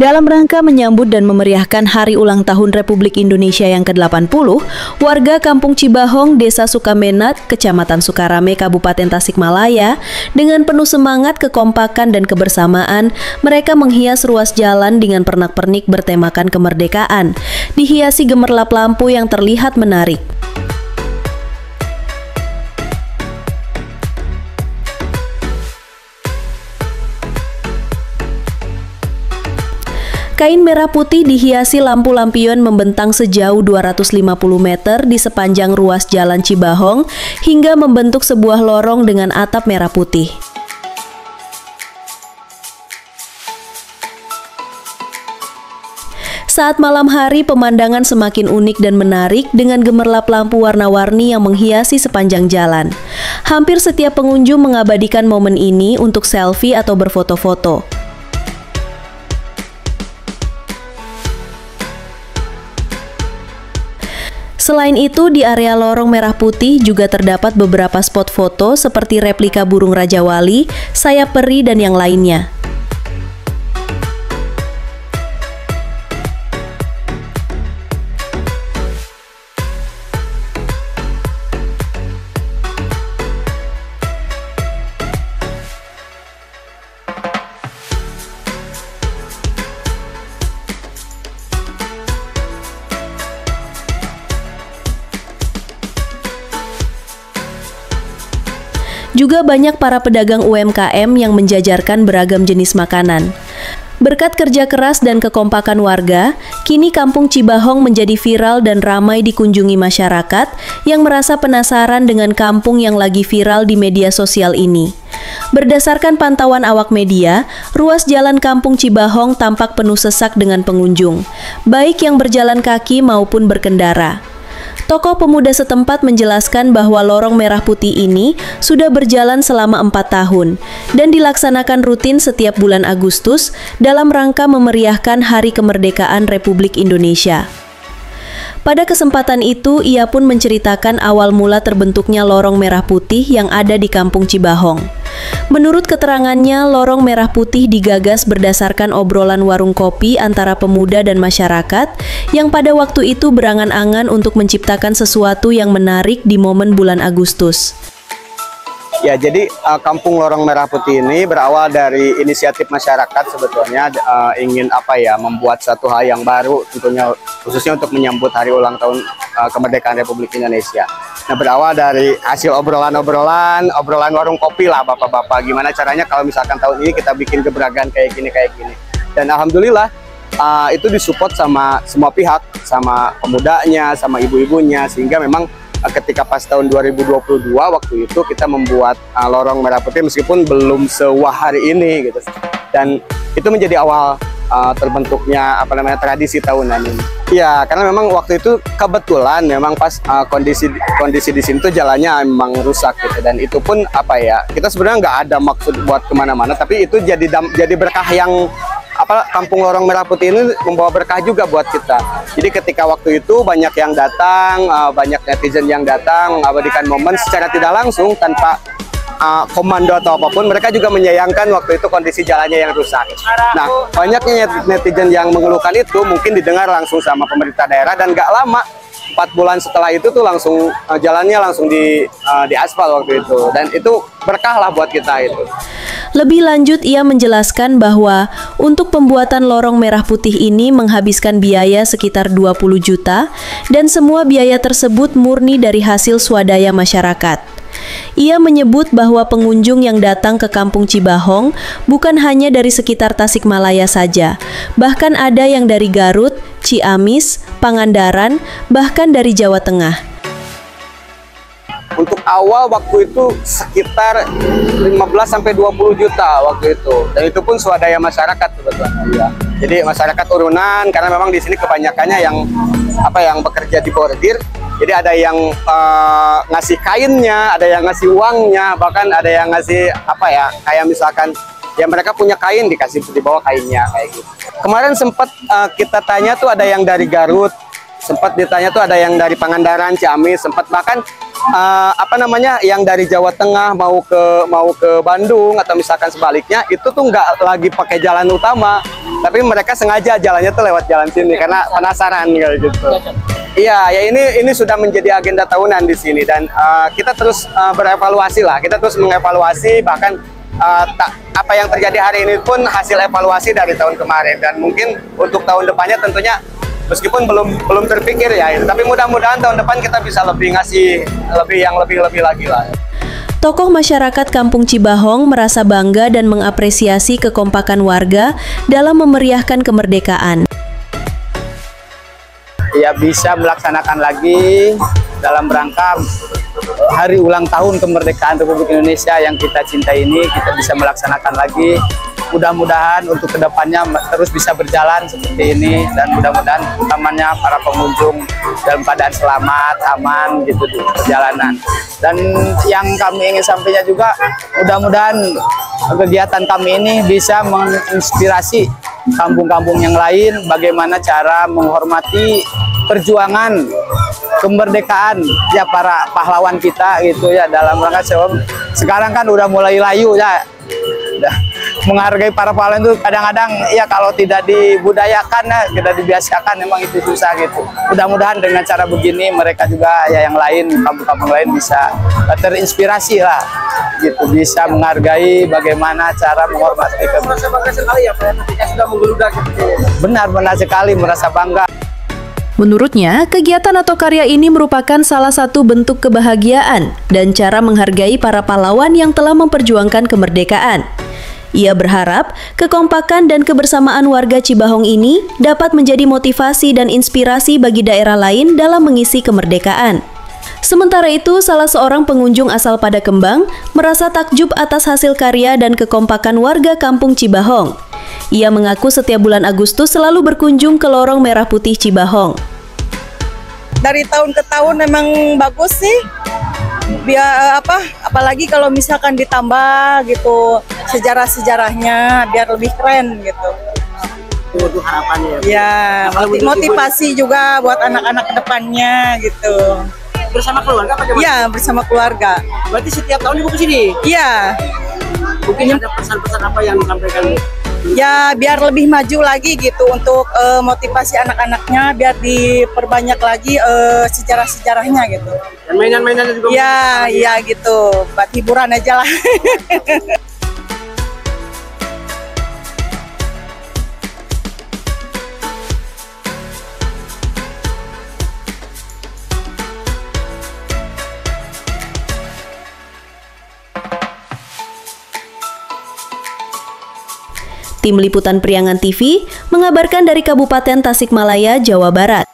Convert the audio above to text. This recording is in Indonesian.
Dalam rangka menyambut dan memeriahkan Hari Ulang Tahun Republik Indonesia yang ke-80, warga Kampung Cibahong, Desa Sukamenat, Kecamatan Sukarame, Kabupaten Tasikmalaya, dengan penuh semangat, kekompakan, dan kebersamaan, mereka menghias ruas jalan dengan pernak-pernik bertemakan kemerdekaan, dihiasi gemerlap lampu yang terlihat menarik. Kain merah putih dihiasi lampu lampion membentang sejauh 250 meter di sepanjang ruas Jalan Cibahong hingga membentuk sebuah lorong dengan atap merah putih. Saat malam hari, pemandangan semakin unik dan menarik dengan gemerlap lampu warna-warni yang menghiasi sepanjang jalan. Hampir setiap pengunjung mengabadikan momen ini untuk selfie atau berfoto-foto. Selain itu, di area lorong merah putih juga terdapat beberapa spot foto seperti replika burung Raja Wali, sayap peri, dan yang lainnya. Juga banyak para pedagang UMKM yang menjajarkan beragam jenis makanan. Berkat kerja keras dan kekompakan warga, kini Kampung Cibahong menjadi viral dan ramai dikunjungi masyarakat yang merasa penasaran dengan kampung yang lagi viral di media sosial ini. Berdasarkan pantauan awak media, ruas jalan Kampung Cibahong tampak penuh sesak dengan pengunjung, baik yang berjalan kaki maupun berkendara. Tokoh pemuda setempat menjelaskan bahwa lorong merah putih ini sudah berjalan selama 4 tahun dan dilaksanakan rutin setiap bulan Agustus dalam rangka memeriahkan Hari Kemerdekaan Republik Indonesia. Pada kesempatan itu, ia pun menceritakan awal mula terbentuknya lorong merah putih yang ada di Kampung Cibahong. Menurut keterangannya, lorong merah putih digagas berdasarkan obrolan warung kopi antara pemuda dan masyarakat yang pada waktu itu berangan-angan untuk menciptakan sesuatu yang menarik di momen bulan Agustus. Ya, jadi Kampung Lorong Merah Putih ini berawal dari inisiatif masyarakat sebetulnya ingin membuat satu hal yang baru tentunya khususnya untuk menyambut Hari Ulang Tahun Kemerdekaan Republik Indonesia. Nah, berawal dari hasil obrolan warung kopi lah bapak-bapak, gimana caranya kalau misalkan tahun ini kita bikin gebrakan kayak gini. Dan alhamdulillah itu disupport sama semua pihak, sama pemudanya, sama ibu-ibunya, sehingga memang ketika pas tahun 2022 waktu itu kita membuat lorong merah putih meskipun belum sewah hari ini gitu. Dan itu menjadi awal terbentuknya tradisi tahunan ini. Ya, karena memang waktu itu kebetulan memang pas kondisi di sini tuh jalannya memang rusak gitu, dan itu pun kita sebenarnya nggak ada maksud buat kemana-mana, tapi itu jadi berkah yang Kampung Lorong Merah Putih ini membawa berkah juga buat kita. Jadi ketika waktu itu banyak yang datang, banyak netizen yang datang mengabadikan momen secara tidak langsung tanpa komando atau apapun, mereka juga menyayangkan waktu itu kondisi jalannya yang rusak. Nah, banyaknya netizen yang mengeluhkan itu mungkin didengar langsung sama pemerintah daerah, dan gak lama 4 bulan setelah itu tuh langsung jalannya langsung di aspal waktu itu, dan itu berkah lah buat kita itu. Lebih lanjut, ia menjelaskan bahwa untuk pembuatan lorong merah putih ini menghabiskan biaya sekitar 20 juta dan semua biaya tersebut murni dari hasil swadaya masyarakat. Ia menyebut bahwa pengunjung yang datang ke Kampung Cibahong bukan hanya dari sekitar Tasikmalaya saja, bahkan ada yang dari Garut, Ciamis, Pangandaran, bahkan dari Jawa Tengah. Untuk awal waktu itu sekitar 15-20 juta waktu itu, dan itu pun swadaya masyarakat sebetulnya. Ya. Jadi masyarakat urunan, karena memang di sini kebanyakannya yang bekerja di bordir. Jadi ada yang ngasih kainnya, ada yang ngasih uangnya, bahkan ada yang ngasih kayak misalkan ya mereka punya kain dikasih di bawah kainnya kayak gitu. Kemarin sempat kita tanya tuh ada yang dari Garut, sempat ditanya tuh ada yang dari Pangandaran, Ciamis, sempat bahkan yang dari Jawa Tengah mau ke Bandung atau misalkan sebaliknya itu tuh nggak lagi pakai jalan utama, tapi mereka sengaja jalannya tuh lewat jalan sini karena penasaran kayak gitu. Iya, ya ini sudah menjadi agenda tahunan di sini dan kita terus berevaluasi lah, kita terus mengevaluasi bahkan apa yang terjadi hari ini pun hasil evaluasi dari tahun kemarin dan mungkin untuk tahun depannya tentunya meskipun belum terpikir ya, tapi mudah-mudahan tahun depan kita bisa lebih ngasih yang lebih lagi lah. Tokoh masyarakat Kampung Cibahong merasa bangga dan mengapresiasi kekompakan warga dalam memeriahkan kemerdekaan. Ya bisa melaksanakan lagi dalam rangka hari ulang tahun kemerdekaan Republik Indonesia yang kita cintai ini, kita bisa melaksanakan lagi. Mudah-mudahan untuk kedepannya terus bisa berjalan seperti ini dan mudah-mudahan utamanya para pengunjung dalam keadaan selamat, aman gitu di perjalanan. Dan yang kami ingin sampaikan juga mudah-mudahan kegiatan kami ini bisa menginspirasi kampung-kampung yang lain bagaimana cara menghormati perjuangan kemerdekaan ya para pahlawan kita gitu ya, dalam rangka sekarang kan udah mulai layu ya. Menghargai para pahlawan itu kadang-kadang ya kalau tidak dibudayakan ya, tidak dibiasakan memang itu susah gitu. Mudah-mudahan dengan cara begini mereka juga ya yang lain, kampung-kampung lain bisa terinspirasi lah gitu, bisa menghargai bagaimana cara menghormati. Merasa bangga sekali ya Pak, ketika sudah menggeludak gitu. Benar-benar sekali merasa bangga. Menurutnya, kegiatan atau karya ini merupakan salah satu bentuk kebahagiaan dan cara menghargai para pahlawan yang telah memperjuangkan kemerdekaan. Ia berharap kekompakan dan kebersamaan warga Cibahong ini dapat menjadi motivasi dan inspirasi bagi daerah lain dalam mengisi kemerdekaan. Sementara itu, salah seorang pengunjung asal Padakembang merasa takjub atas hasil karya dan kekompakan warga Kampung Cibahong. Ia mengaku setiap bulan Agustus selalu berkunjung ke Lorong Merah Putih Cibahong. Dari tahun ke tahun memang bagus sih. Biar apalagi kalau misalkan ditambah gitu sejarah-sejarahnya biar lebih keren gitu. Itu harapannya. Ya, motivasi juga buat anak-anak kedepannya gitu. Bersama keluarga apa gimana? Iya, bersama keluarga. Berarti setiap tahun ibu kesini? Iya. Mungkin ada pesan-pesan apa yang disampaikan? Ya, biar lebih maju lagi gitu untuk motivasi anak-anaknya biar diperbanyak lagi sejarah-sejarahnya gitu. Dan mainan-mainannya juga. Ya, iya gitu. Buat hiburan aja lah. Tim Liputan Priangan TV mengabarkan dari Kabupaten Tasikmalaya, Jawa Barat.